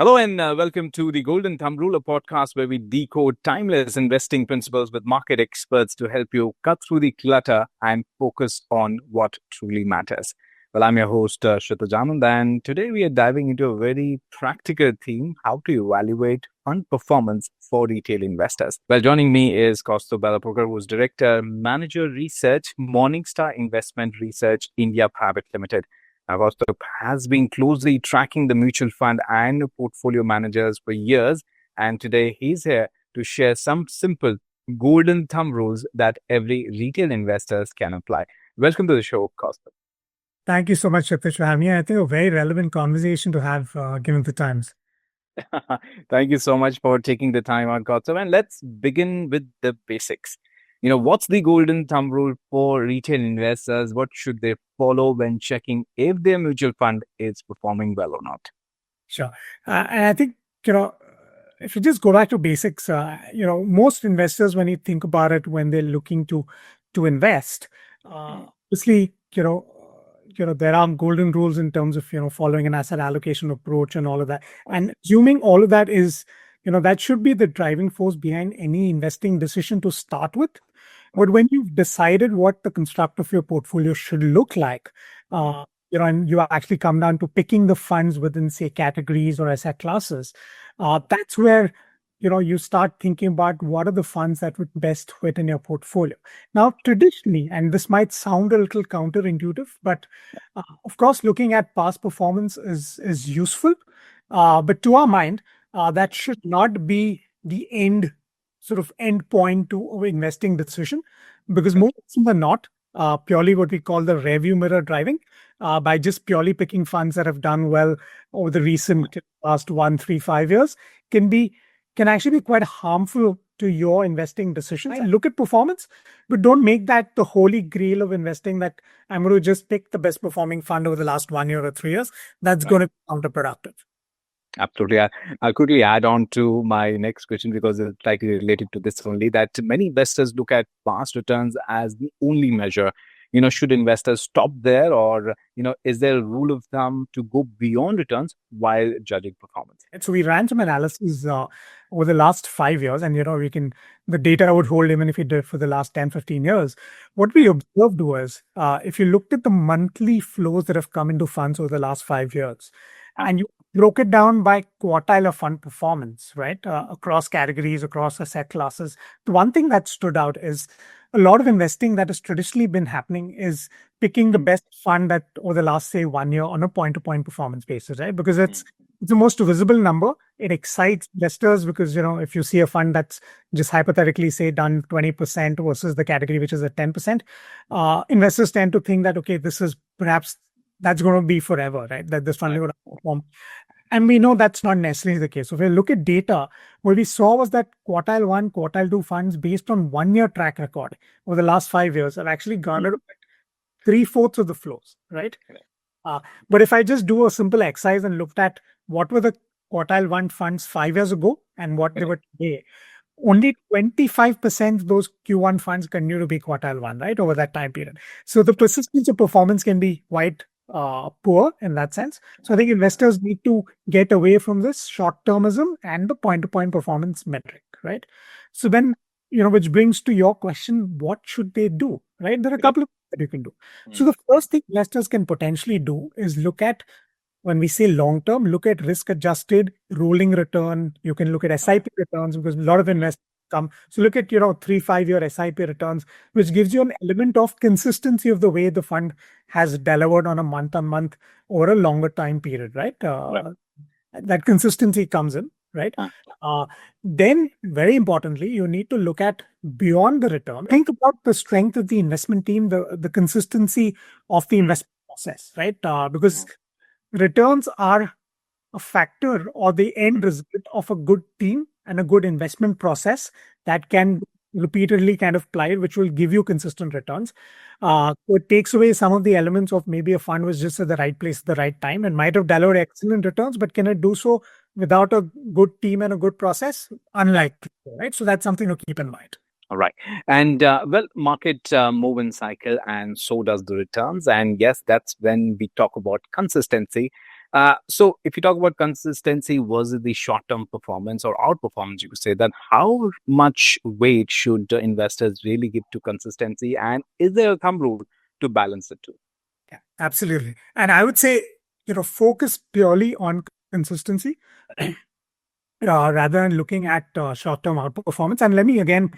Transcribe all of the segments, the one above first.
Hello and welcome to the Golden Thumb Rule, a podcast where we decode timeless investing principles with market experts to help you cut through the clutter and focus on what truly matters. Well, I'm your host, Kshitij Anand, and today we are diving into a very practical theme, how to evaluate fund performance for retail investors. Well, joining me is Kaustubh Belapurkar, who's Director, Manager Research, Morningstar Investment Research, India Private Limited. Kaustubh has been closely tracking the mutual fund and portfolio managers for years, and today he's here to share some simple golden thumb rules that every retail investors can apply. Welcome to the show, Kaustubh. Thank you so much, Kshitij, for having me. I think a very relevant conversation to have given the times. Thank you so much for taking the time out, Kaustubh. And let's begin with the basics. What's the golden thumb rule for retail investors? What should they follow when checking if their mutual fund is performing well or not? Sure. And I think, if you just go back to basics, most investors, when you think about it, when they're looking to invest, obviously, there are golden rules in terms of, following an asset allocation approach and all of that. And assuming all of that is, that should be the driving force behind any investing decision to start with. But when you've decided what the construct of your portfolio should look like, and you actually come down to picking the funds within, say, categories or asset classes, that's where, you start thinking about what are the funds that would best fit in your portfolio. Now, traditionally, and this might sound a little counterintuitive, but of course, looking at past performance is useful. But to our mind, that should not be the end point to our investing decision, because more often than not, purely what we call the rearview mirror driving, by just purely picking funds that have done well over the recent last 1, 3, 5 years can actually be quite harmful to your investing decisions. And look at performance, but don't make that the holy grail of investing, that I'm going to just pick the best performing fund over the last 1 year or 3 years. That's going to be counterproductive. Absolutely. I'll quickly add on to my next question because it's likely related to this only, that many investors look at past returns as the only measure. Should investors stop there, or, is there a rule of thumb to go beyond returns while judging performance? So we ran some analysis over the last 5 years, and, the data would hold even if you did for the last 10, 15 years. What we observed was, if you looked at the monthly flows that have come into funds over the last 5 years, and you broke it down by quartile of fund performance, right? Across categories, across asset classes. The one thing that stood out is a lot of investing that has traditionally been happening is picking the best fund that over the last, say, 1 year on a point-to-point performance basis, right? Because it's the most visible number. It excites investors because, if you see a fund that's just hypothetically, say, done 20% versus the category, which is at 10%, investors tend to think that, okay, this is perhaps that's going to be forever, right? That this fund is going to perform. And we know that's not necessarily the case. So if we look at data, what we saw was that quartile 1, quartile 2 funds based on 1 year track record over the last 5 years have actually garnered 3/4 of the flows, right? But if I just do a simple exercise and looked at what were the quartile 1 funds 5 years ago and what they were today, only 25% of those Q1 funds continue to be quartile 1, right, over that time period. So the persistence of performance can be quite poor in that sense. So I think investors need to get away from this short-termism and the point-to-point performance metric, right? So then, which brings to your question, what should they do, right? There are a couple of things that you can do. So the first thing investors can potentially do is look at, when we say long-term, look at risk-adjusted rolling return. You can look at SIP returns because a lot of investors come. So look at, 3-5 year SIP returns, which gives you an element of consistency of the way the fund has delivered on a month-on-month or a longer time period, right? That consistency comes in, right? Then, very importantly, you need to look at beyond the return. Think about the strength of the investment team, the consistency of the investment process, right? Because returns are a factor or the end result of a good team and a good investment process that can repeatedly kind of applied, which will give you consistent returns. So it takes away some of the elements of maybe a fund was just at the right place at the right time and might have delivered excellent returns, but can it do so without a good team and a good process? Unlikely, right? So that's something to keep in mind. All right. And market move in cycle, and so does the returns. And yes, that's when we talk about consistency. So if you talk about consistency versus the short-term performance or outperformance, you could say that how much weight should investors really give to consistency, and is there a thumb rule to balance the two? Yeah, absolutely. And I would say, focus purely on consistency rather than looking at short-term outperformance. And let me again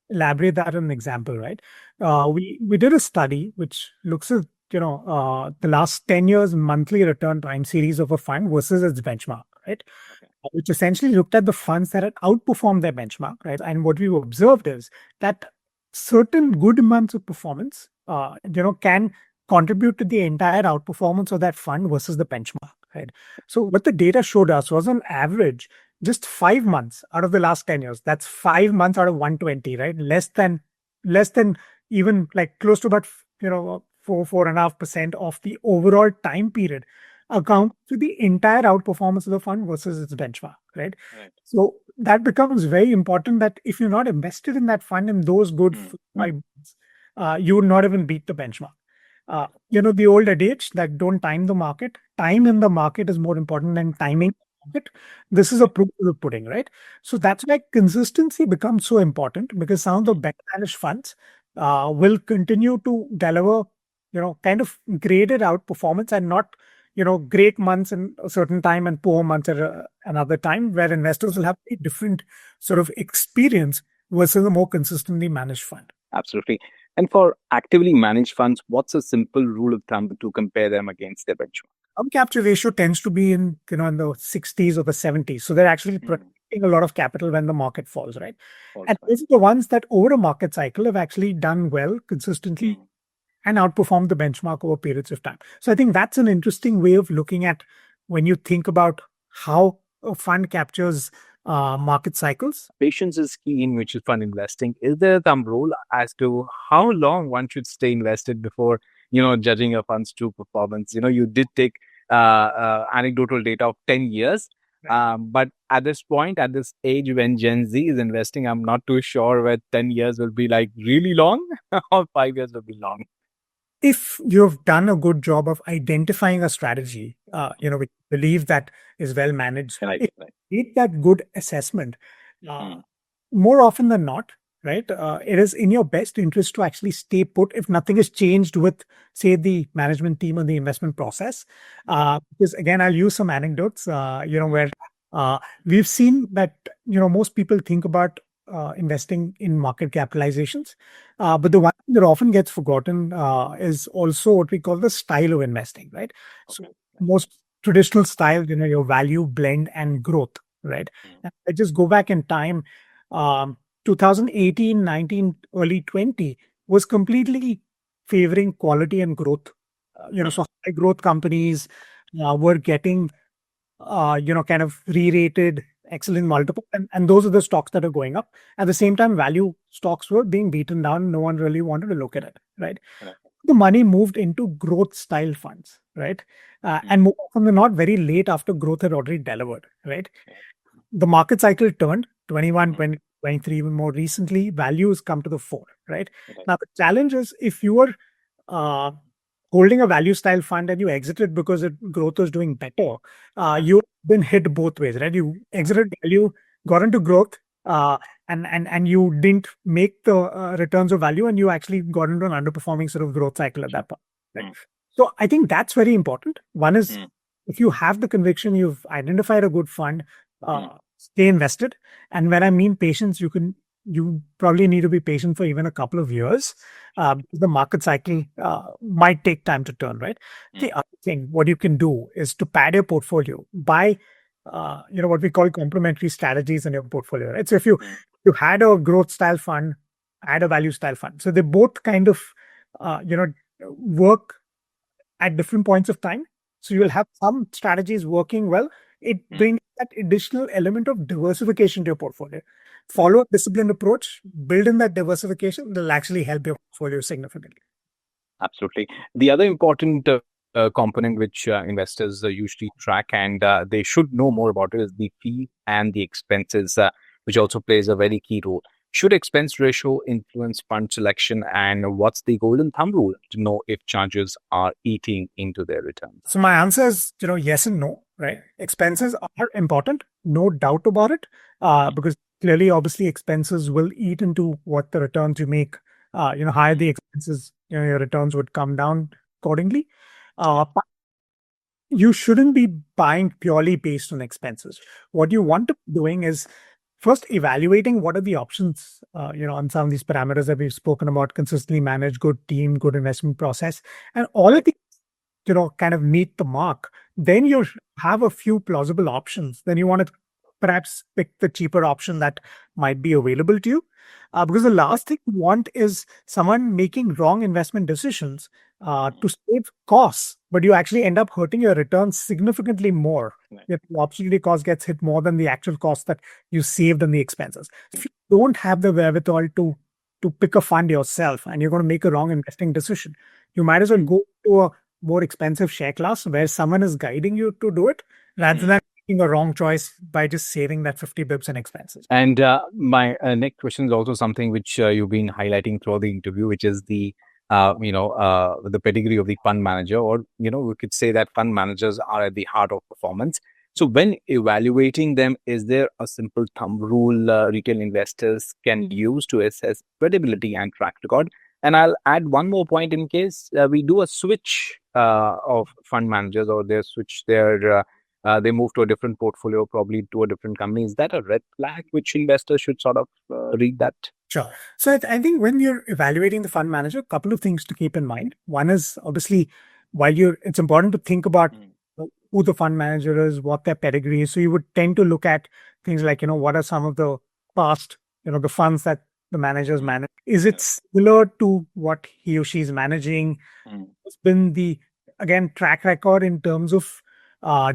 elaborate that in an example, right? We did a study which looks at the last 10 years monthly return time series of a fund versus its benchmark, right? Which essentially looked at the funds that had outperformed their benchmark, right? And what we observed is that certain good months of performance, can contribute to the entire outperformance of that fund versus the benchmark, right? So what the data showed us was on average, just 5 months out of the last 10 years, that's 5 months out of 120, right? Less than even like close to about, 4.5% of the overall time period account to the entire outperformance of the fund versus its benchmark, right? Right. So that becomes very important that if you're not invested in that fund in those good 5 months, you would not even beat the benchmark. The old adage that don't time the market, time in the market is more important than timing the market. This is a proof of the pudding, right? So that's why consistency becomes so important because some of the better managed funds will continue to deliver, kind of graded out performance and not, great months in a certain time and poor months at another time, where investors will have a different sort of experience versus a more consistently managed fund. Absolutely. And for actively managed funds, what's a simple rule of thumb to compare them against their benchmark? Capture ratio tends to be in the 60s or the 70s. So they're actually protecting a lot of capital when the market falls, right? And these are the ones that over a market cycle have actually done well consistently and outperformed the benchmark over periods of time. So I think that's an interesting way of looking at when you think about how a fund captures market cycles. Patience is key in mutual fund investing. Is there some rule as to how long one should stay invested before, judging a fund's true performance? You did take anecdotal data of 10 years. But at this point, at this age when Gen Z is investing, I'm not too sure whether 10 years will be like really long or 5 years will be long. If you've done a good job of identifying a strategy, we believe that is well managed, Right, if right. you need that good assessment, more often than not, right, it is in your best interest to actually stay put if nothing has changed with, say, the management team or the investment process. Because again, I'll use some anecdotes, where we've seen that, most people think about investing in market capitalizations. But the one thing that often gets forgotten is also what we call the style of investing, right? So most traditional style, your value, blend, and growth, right? I just go back in time, 2018, 19, early 20 was completely favoring quality and growth. So high growth companies were getting, kind of re-rated excellent multiple. And those are the stocks that are going up. At the same time, value stocks were being beaten down. No one really wanted to look at it, right? The money moved into growth style funds, right? And more often than not, very late after growth had already delivered, right? The market cycle turned 21, 20, 23, even more recently, values come to the fore, right? Now, the challenge is if you were holding a value style fund and you exited because growth was doing better, you've been hit both ways, right? You exited value, got into growth, and you didn't make the returns of value, and you actually got into an underperforming sort of growth cycle at that point. Right? So I think that's very important. One is if you have the conviction, you've identified a good fund, stay invested. And when I mean patience, you probably need to be patient for even a couple of years. The market cycle might take time to turn, right? The other thing, what you can do is to pad your portfolio by, what we call complementary strategies in your portfolio, right? So if you had a growth style fund, had a value style fund, so they both kind of, work at different points of time. So you will have some strategies working well. It brings that additional element of diversification to your portfolio. Follow a disciplined approach, build in that diversification, that'll actually help your portfolio significantly. Absolutely. The other important component which investors usually track and they should know more about it is the fee and the expenses, which also plays a very key role. Should expense ratio influence fund selection, and what's the golden thumb rule to know if charges are eating into their returns? So my answer is, yes and no, right? Expenses are important, no doubt about it, because clearly, obviously, expenses will eat into what the returns you make. Higher the expenses, your returns would come down accordingly. But you shouldn't be buying purely based on expenses. What you want to be doing is first evaluating what are the options, on some of these parameters that we've spoken about: consistently managed, good team, good investment process, and all of the kind of meet the mark. Then you have a few plausible options. Then you want to perhaps pick the cheaper option that might be available to you. Because the last thing you want is someone making wrong investment decisions to save costs, but you actually end up hurting your returns significantly more. Right. Your opportunity cost gets hit more than the actual cost that you saved on the expenses. If you don't have the wherewithal to pick a fund yourself and you're going to make a wrong investing decision, you might as well go to a more expensive share class where someone is guiding you to do it rather than making a wrong choice by just saving that 50 bips in expenses. And my next question is also something which you've been highlighting throughout the interview, which is the the pedigree of the fund manager, or we could say that fund managers are at the heart of performance. So when evaluating them, is there a simple thumb rule retail investors can use to assess credibility and track record? And I'll add one more point: in case we do a switch of fund managers, or they move to a different portfolio, probably to a different company, is that a red flag which investors should sort of read that? Sure. So I think when you're evaluating the fund manager, a couple of things to keep in mind. One is obviously it's important to think about who the fund manager is, what their pedigree is. So you would tend to look at things like, what are some of the past, the funds that the managers manage. Is it similar to what he or she is managing? What's been the, again, track record in terms of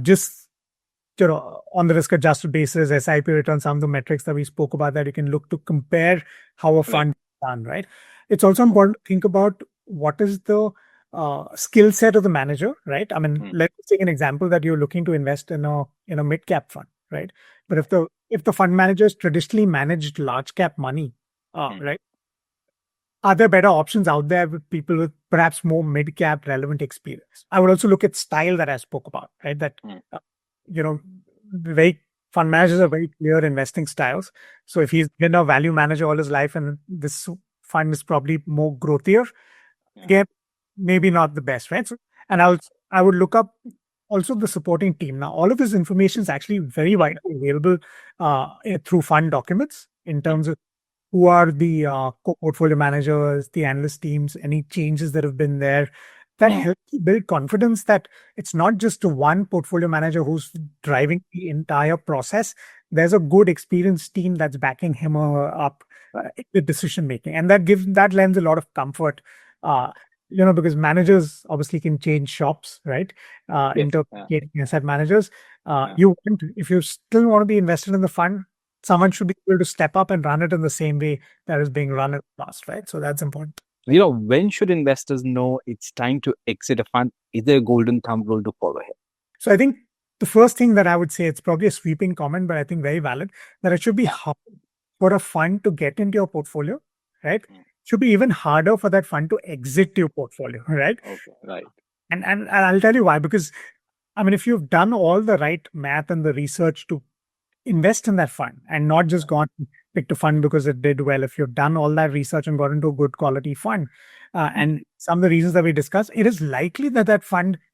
just on the risk adjusted basis, SIP return, some of the metrics that we spoke about that you can look to compare how a fund is done, right? It's also important to think about what is the skill set of the manager, right? I mean, let's take an example that you're looking to invest in a mid cap fund, right? But if the fund managers traditionally managed large cap money, right? Are there better options out there with people with perhaps more mid cap relevant experience? I would also look at style that I spoke about, right? That very fund managers are very clear investing styles. So if he's been a value manager all his life and this fund is probably more growthier, again, maybe not the best, right? So, and I would look up also the supporting team. Now, all of this information is actually very widely available through fund documents in terms of who are the portfolio managers, the analyst teams, any changes that have been there. That helps you build confidence that it's not just one portfolio manager who's driving the entire process. There's a good experienced team that's backing him up in the decision making, and that lends a lot of comfort. Because managers obviously can change shops, right? In terms of asset managers, if you still want to be invested in the fund, someone should be able to step up and run it in the same way that is being run in the past, right? So that's important. When should investors know it's time to exit a fund? Is there a golden thumb rule to follow here? So I think the first thing that I would say, it's probably a sweeping comment, but I think very valid, that it should be hard for a fund to get into your portfolio, right? It should be even harder for that fund to exit your portfolio, right? Okay, right. And I'll tell you why, because I mean, if you've done all the right math and the research to invest in that fund and not just gone picked a fund because it did well, if you've done all that research and got into a good quality fund, and some of the reasons that we discussed, it is likely that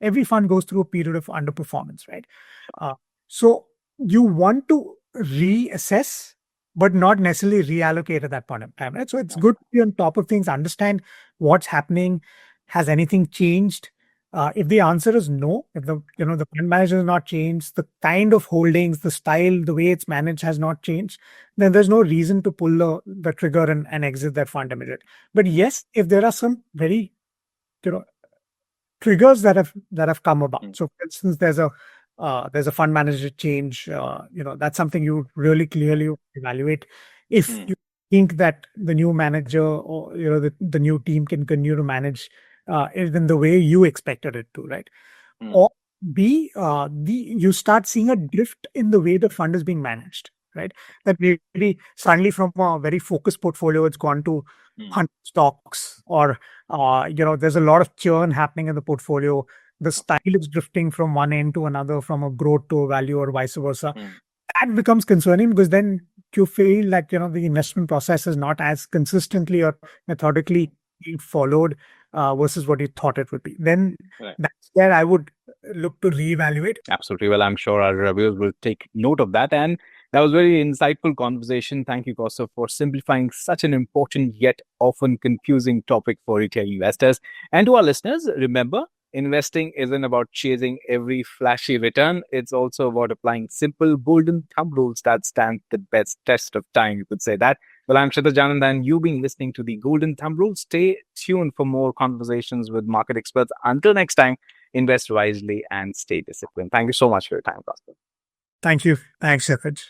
every fund goes through a period of underperformance, right? So you want to reassess, but not necessarily reallocate at that point in time, right? So it's good to be on top of things, understand what's happening. Has anything changed? If the answer is no, if the fund manager has not changed, the kind of holdings, the style, the way it's managed has not changed, then there's no reason to pull the trigger and exit that fund immediately. But yes, if there are some very triggers that have come about. So for instance, there's a fund manager change. That's something you really clearly evaluate. If you think that the new manager or the new team can continue to manage in the way you expected it to, right? Or B, you start seeing a drift in the way the fund is being managed, right? That maybe suddenly from a very focused portfolio, it's gone to 100 stocks, or there's a lot of churn happening in the portfolio. The style is drifting from one end to another, from a growth to a value, or vice versa. That becomes concerning, because then you feel that the investment process is not as consistently or methodically being followed versus what you thought it would be. Then that's where I would look to reevaluate. Absolutely. Well, I'm sure our reviewers will take note of that. And that was very insightful conversation. Thank you, Kaustubh, for simplifying such an important yet often confusing topic for retail investors. And to our listeners, remember, investing isn't about chasing every flashy return. It's also about applying simple golden thumb rules that stand the best test of time. You could say that. Well, I'm Kshitij Anand, and you've been listening to the Golden Thumb Rules. Stay tuned for more conversations with market experts. Until next time, invest wisely and stay disciplined. Thank you so much for your time, Kaustubh. Thank you. Thanks, Kshitij.